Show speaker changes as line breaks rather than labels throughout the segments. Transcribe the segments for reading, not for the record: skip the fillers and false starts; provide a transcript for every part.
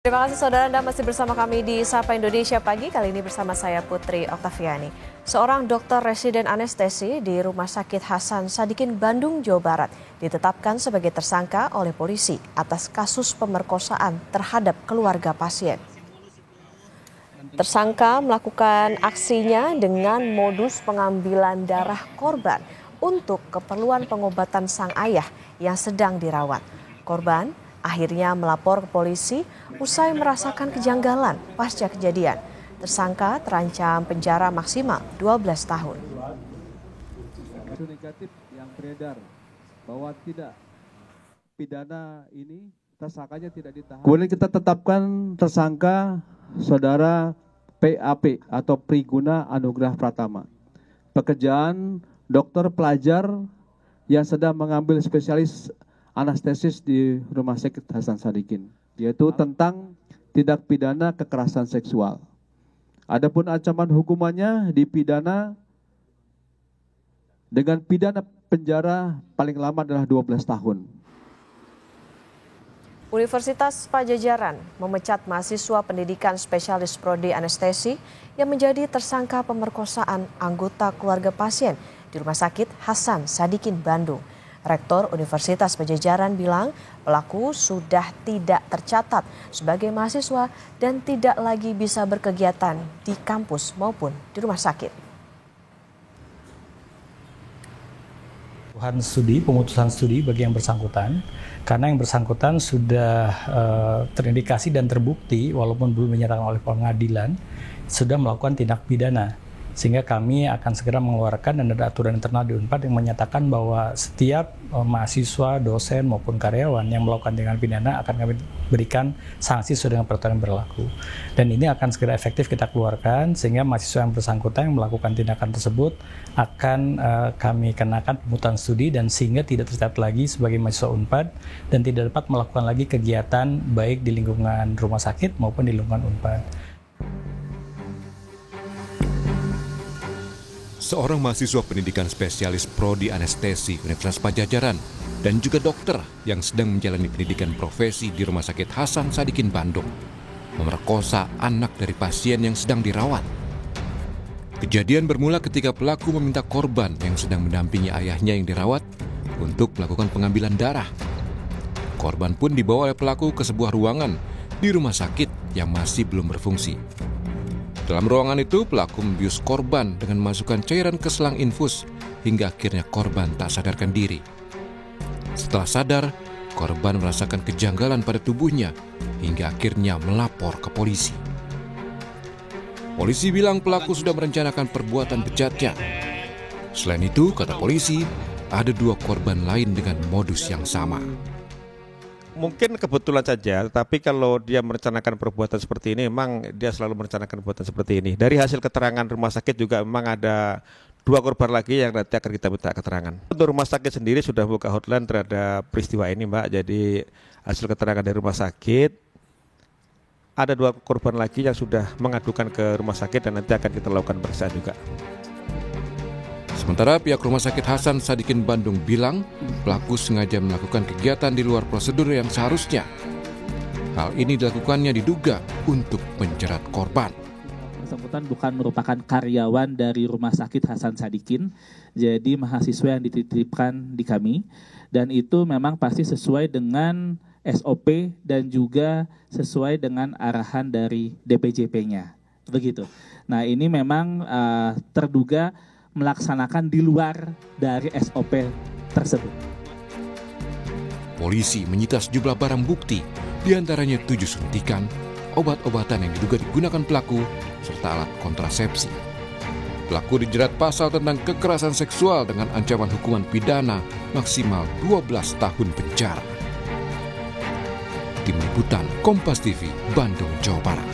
Terima kasih saudara, Anda masih bersama kami di Sapa Indonesia Pagi. Kali ini bersama saya Putri Oktaviani. Seorang dokter residen anestesi di Rumah Sakit Hasan Sadikin, Bandung, Jawa Barat ditetapkan sebagai tersangka oleh polisi atas kasus pemerkosaan terhadap keluarga pasien. Tersangka melakukan aksinya dengan modus pengambilan darah korban untuk keperluan pengobatan sang ayah yang sedang dirawat. Korban akhirnya melapor ke polisi usai merasakan kejanggalan pasca kejadian. Tersangka terancam penjara maksimal 12 tahun.
Itu negatif yang beredar bahwa tidak pidana ini tersangkanya tidak ditahan. Kemudian kita tetapkan tersangka saudara PAP atau Priguna Anugrah Pratama. Pekerjaan dokter pelajar yang sedang mengambil spesialis anestesis di Rumah Sakit Hasan Sadikin, yaitu tentang tindak pidana kekerasan seksual. Adapun ancaman hukumannya dipidana dengan pidana penjara paling lama adalah 12 tahun.
Universitas Padjadjaran memecat mahasiswa pendidikan spesialis prodi anestesi yang menjadi tersangka pemerkosaan anggota keluarga pasien di Rumah Sakit Hasan Sadikin, Bandung. Rektor Universitas Padjadjaran bilang pelaku sudah tidak tercatat sebagai mahasiswa dan tidak lagi bisa berkegiatan di kampus maupun di rumah sakit.
Pemutusan studi bagi yang bersangkutan, karena yang bersangkutan sudah terindikasi dan terbukti walaupun belum dinyatakan oleh pengadilan sudah melakukan tindak pidana. Sehingga kami akan segera mengeluarkan dan ada aturan internal di Unpad yang menyatakan bahwa setiap mahasiswa, dosen maupun karyawan yang melakukan tindakan pidana akan kami berikan sanksi sesuai dengan peraturan yang berlaku. Dan ini akan segera efektif kita keluarkan sehingga mahasiswa yang bersangkutan yang melakukan tindakan tersebut akan kami kenakan pemutusan studi dan sehingga tidak tercatat lagi sebagai mahasiswa Unpad dan tidak dapat melakukan lagi kegiatan baik di lingkungan rumah sakit maupun di lingkungan Unpad.
Seorang mahasiswa pendidikan spesialis prodi anestesi Universitas Padjadjaran dan juga dokter yang sedang menjalani pendidikan profesi di Rumah Sakit Hasan Sadikin, Bandung, memerkosa anak dari pasien yang sedang dirawat. Kejadian bermula ketika pelaku meminta korban yang sedang mendampingi ayahnya yang dirawat untuk melakukan pengambilan darah. Korban pun dibawa oleh pelaku ke sebuah ruangan di rumah sakit yang masih belum berfungsi. Dalam ruangan itu, pelaku membius korban dengan memasukkan cairan ke selang infus hingga akhirnya korban tak sadarkan diri. Setelah sadar, korban merasakan kejanggalan pada tubuhnya hingga akhirnya melapor ke polisi. Polisi bilang pelaku sudah merencanakan perbuatan bejatnya. Selain itu, kata polisi, ada 2 korban lain dengan modus yang sama.
Mungkin kebetulan saja, tapi kalau dia merencanakan perbuatan seperti ini, memang dia selalu merencanakan perbuatan seperti ini. Dari hasil keterangan rumah sakit juga memang ada 2 korban lagi yang nanti akan kita minta keterangan. Untuk rumah sakit sendiri sudah buka hotline terhadap peristiwa ini, Mbak. Jadi hasil keterangan dari rumah sakit, ada 2 korban lagi yang sudah mengadukan ke rumah sakit dan nanti akan kita lakukan pemeriksaan juga.
Sementara pihak Rumah Sakit Hasan Sadikin Bandung bilang pelaku sengaja melakukan kegiatan di luar prosedur yang seharusnya. Hal ini dilakukannya diduga untuk menjerat korban.
Bersangkutan bukan merupakan karyawan dari Rumah Sakit Hasan Sadikin, jadi mahasiswa yang dititipkan di kami, dan itu memang pasti sesuai dengan SOP dan juga sesuai dengan arahan dari DPJP-nya. Begitu. Nah, ini memang terduga melaksanakan di luar dari SOP tersebut.
Polisi menyita sejumlah barang bukti, diantaranya 7 suntikan, obat-obatan yang diduga digunakan pelaku, serta alat kontrasepsi. Pelaku dijerat pasal tentang kekerasan seksual dengan ancaman hukuman pidana maksimal 12 tahun penjara. Tim Liputan Kompas TV, Bandung, Jawa Barat.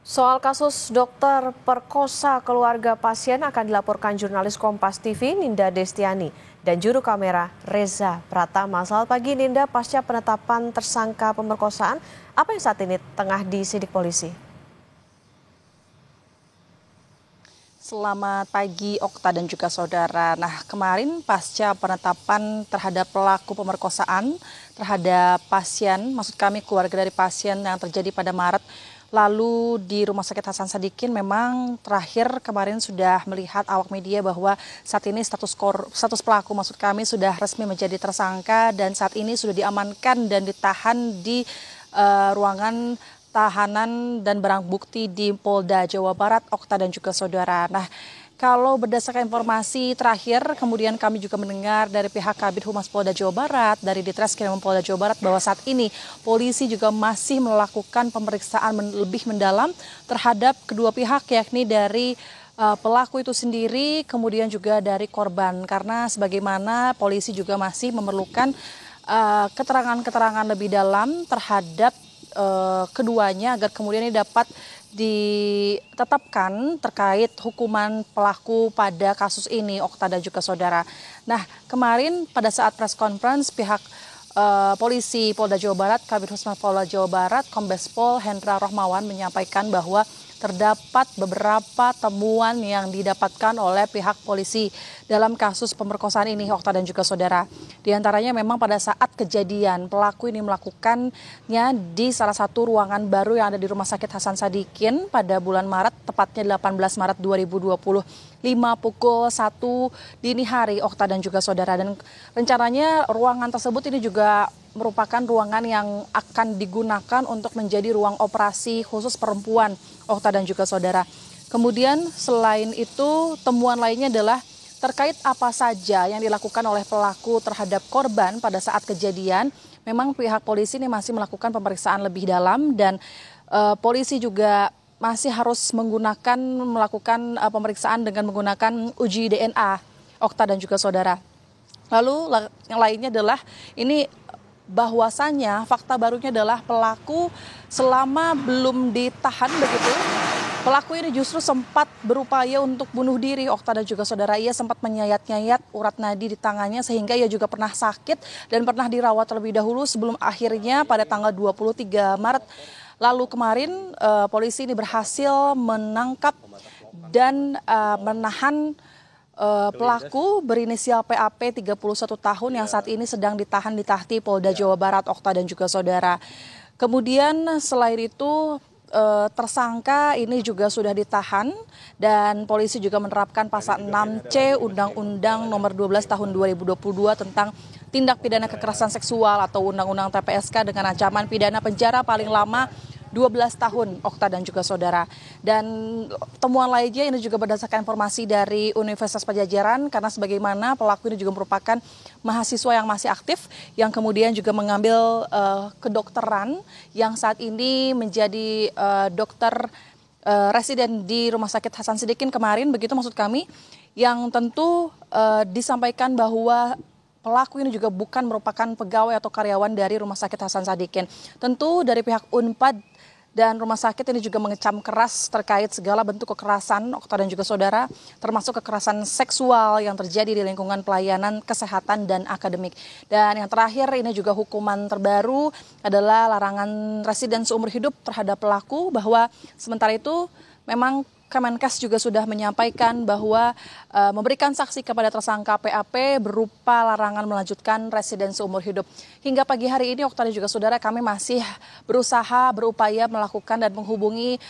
Soal kasus dokter perkosa keluarga pasien akan dilaporkan jurnalis Kompas TV Ninda Destiani dan juru kamera Reza Pratama. Selamat pagi Ninda, pasca penetapan tersangka pemerkosaan, apa yang saat ini tengah disidik polisi?
Selamat pagi Okta dan juga saudara. Nah, kemarin pasca penetapan terhadap pelaku pemerkosaan terhadap pasien, maksud kami keluarga dari pasien yang terjadi pada Maret lalu di Rumah Sakit Hasan Sadikin, memang terakhir kemarin sudah melihat awak media bahwa saat ini status pelaku maksud kami sudah resmi menjadi tersangka dan saat ini sudah diamankan dan ditahan di ruangan tahanan dan barang bukti di Polda Jawa Barat, Okta dan juga saudara. Nah, kalau berdasarkan informasi terakhir, kemudian kami juga mendengar dari pihak Kabid Humas Polda Jawa Barat, dari Ditreskrim Polda Jawa Barat, bahwa saat ini polisi juga masih melakukan pemeriksaan lebih mendalam terhadap kedua pihak, yakni dari pelaku itu sendiri, kemudian juga dari korban. Karena sebagaimana polisi juga masih memerlukan keterangan-keterangan lebih dalam terhadap keduanya agar kemudian ini dapat ditetapkan terkait hukuman pelaku pada kasus ini, Okta dan juga saudara. Nah, kemarin pada saat press conference pihak polisi Polda Jawa Barat, Kabid Humas Polda Jawa Barat, Kombes Pol Hendra Rohmawan menyampaikan bahwa terdapat beberapa temuan yang didapatkan oleh pihak polisi dalam kasus pemerkosaan ini, Okta dan juga saudara. Di antaranya memang pada saat kejadian pelaku ini melakukannya di salah satu ruangan baru yang ada di Rumah Sakit Hasan Sadikin pada bulan Maret, tepatnya 18 Maret 2020, 5 pukul 1 dini hari, Okta dan juga saudara. Dan rencananya ruangan tersebut ini juga merupakan ruangan yang akan digunakan untuk menjadi ruang operasi khusus perempuan, Okta dan juga saudara. Kemudian selain itu temuan lainnya adalah terkait apa saja yang dilakukan oleh pelaku terhadap korban pada saat kejadian. Memang pihak polisi ini masih melakukan pemeriksaan lebih dalam dan polisi juga masih harus melakukan pemeriksaan dengan menggunakan uji DNA, Okta dan juga saudara. Lalu yang lainnya adalah ini bahwasannya fakta barunya adalah pelaku selama belum ditahan begitu, pelaku ini justru sempat berupaya untuk bunuh diri, Okta dan juga saudara. Ia sempat menyayat-nyayat urat nadi di tangannya sehingga ia juga pernah sakit dan pernah dirawat terlebih dahulu sebelum akhirnya pada tanggal 23 Maret lalu kemarin polisi ini berhasil menangkap dan menahan pelaku berinisial PAP 31 tahun yang saat ini sedang ditahan di Tahti Polda Jawa Barat, Okta dan juga saudara. Kemudian selain itu tersangka ini juga sudah ditahan dan polisi juga menerapkan pasal 6C Undang-Undang Nomor 12 Tahun 2022 tentang tindak pidana kekerasan seksual atau Undang-Undang TPSK dengan ancaman pidana penjara paling lama 12 tahun, Okta dan juga saudara. Dan temuan lainnya ini juga berdasarkan informasi dari Universitas Padjadjaran karena sebagaimana pelaku ini juga merupakan mahasiswa yang masih aktif yang kemudian juga mengambil kedokteran yang saat ini menjadi dokter residen di Rumah Sakit Hasan Sadikin kemarin, begitu maksud kami, yang tentu disampaikan bahwa pelaku ini juga bukan merupakan pegawai atau karyawan dari Rumah Sakit Hasan Sadikin. Tentu dari pihak Unpad dan rumah sakit ini juga mengecam keras terkait segala bentuk kekerasan, Okta dan juga saudara, termasuk kekerasan seksual yang terjadi di lingkungan pelayanan kesehatan dan akademik. Dan yang terakhir ini juga hukuman terbaru adalah larangan residen seumur hidup terhadap pelaku, bahwa sementara itu memang Kemenkes juga sudah menyampaikan bahwa memberikan saksi kepada tersangka PAP berupa larangan melanjutkan residen seumur hidup. Hingga pagi hari ini, Okta dan juga saudara, kami masih berupaya melakukan dan menghubungi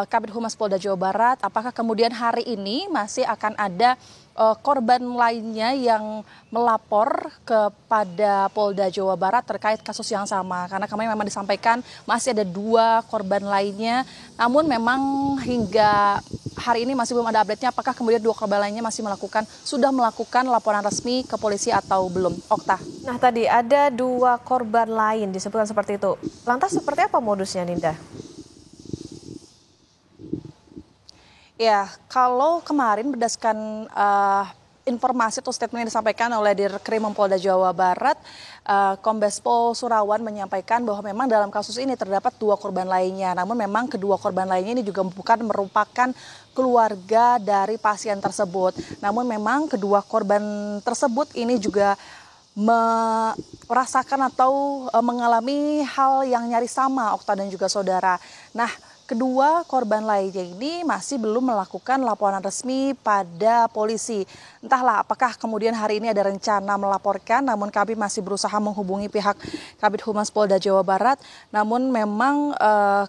Kabid Humas Polda Jawa Barat. Apakah kemudian hari ini masih akan ada korban lainnya yang melapor kepada Polda Jawa Barat terkait kasus yang sama, karena kami memang disampaikan masih ada 2 korban lainnya, namun memang hingga hari ini masih belum ada update-nya apakah kemudian 2 korban lainnya sudah melakukan laporan resmi ke polisi atau belum, Okta.
Nah, tadi ada 2 korban lain disebutkan seperti itu. Lantas seperti apa modusnya, Ninda?
Ya, kalau kemarin berdasarkan informasi atau statement yang disampaikan oleh Dirkrim Polda Jawa Barat, Kombes Pol Surawan menyampaikan bahwa memang dalam kasus ini terdapat 2 korban lainnya. Namun memang kedua korban lainnya ini juga bukan merupakan keluarga dari pasien tersebut. Namun memang kedua korban tersebut ini juga merasakan atau mengalami hal yang nyaris sama, Okta dan juga saudara. Nah, kedua korban lainnya ini masih belum melakukan laporan resmi pada polisi. Entahlah apakah kemudian hari ini ada rencana melaporkan, namun kami masih berusaha menghubungi pihak Kabid Humas Polda Jawa Barat. Namun memang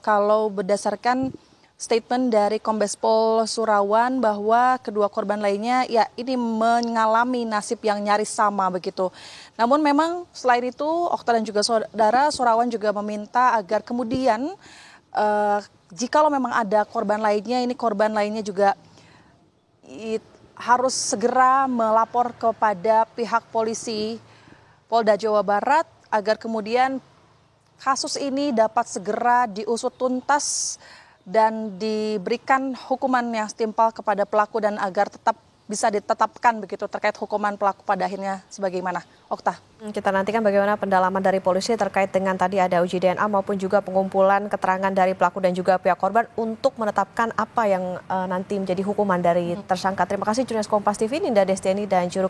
kalau berdasarkan statement dari Kombes Pol Surawan bahwa kedua korban lainnya ya ini mengalami nasib yang nyaris sama begitu. Namun memang selain itu Okta dan juga saudara, Surawan juga meminta agar kemudian jikalau memang ada korban lainnya, ini korban lainnya juga harus segera melapor kepada pihak polisi Polda Jawa Barat agar kemudian kasus ini dapat segera diusut tuntas dan diberikan hukuman yang setimpal kepada pelaku dan agar tetap bisa ditetapkan begitu terkait hukuman pelaku pada akhirnya sebagaimana. Okta.
Kita nantikan bagaimana pendalaman dari polisi terkait dengan tadi ada uji DNA maupun juga pengumpulan keterangan dari pelaku dan juga pihak korban untuk menetapkan apa yang nanti menjadi hukuman dari tersangka. Terima kasih jurnalis Kompas TV Ninda Destiani dan juru